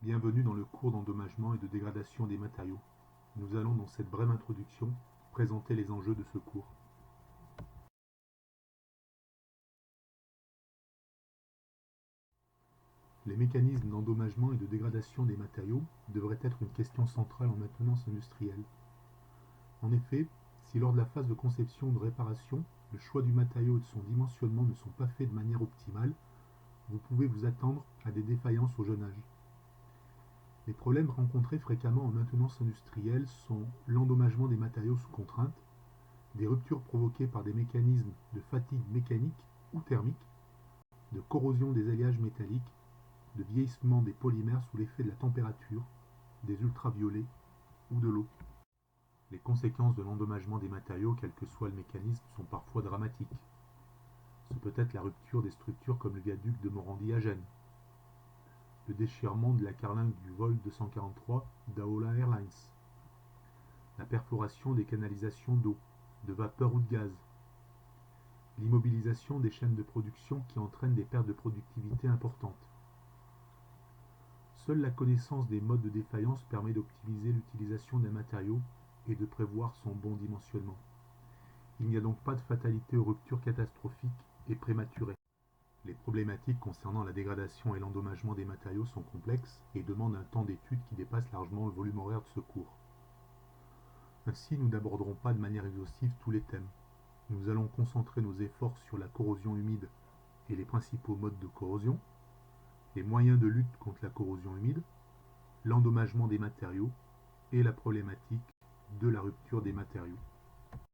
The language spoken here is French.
Bienvenue dans le cours d'endommagement et de dégradation des matériaux. Nous allons dans cette brève introduction présenter les enjeux de ce cours. Les mécanismes d'endommagement et de dégradation des matériaux devraient être une question centrale en maintenance industrielle. En effet, si lors de la phase de conception ou de réparation, le choix du matériau et de son dimensionnement ne sont pas faits de manière optimale, vous pouvez vous attendre à des défaillances au jeune âge. Les problèmes rencontrés fréquemment en maintenance industrielle sont l'endommagement des matériaux sous contrainte, des ruptures provoquées par des mécanismes de fatigue mécanique ou thermique, de corrosion des alliages métalliques, de vieillissement des polymères sous l'effet de la température, des ultraviolets ou de l'eau. Les conséquences de l'endommagement des matériaux, quel que soit le mécanisme, sont parfois dramatiques. Ce peut être la rupture des structures comme le viaduc de Morandi à Gênes, le déchirement de la carlingue du vol 243 d'Aola Airlines, la perforation des canalisations d'eau, de vapeur ou de gaz, l'immobilisation des chaînes de production qui entraîne des pertes de productivité importantes. Seule la connaissance des modes de défaillance permet d'optimiser l'utilisation d'un matériau et de prévoir son bon dimensionnement. Il n'y a donc pas de fatalité aux ruptures catastrophiques et prématurées. Les problématiques concernant la dégradation et l'endommagement des matériaux sont complexes et demandent un temps d'étude qui dépasse largement le volume horaire de ce cours. Ainsi, nous n'aborderons pas de manière exhaustive tous les thèmes. Nous allons concentrer nos efforts sur la corrosion humide et les principaux modes de corrosion, les moyens de lutte contre la corrosion humide, l'endommagement des matériaux et la problématique de la rupture des matériaux.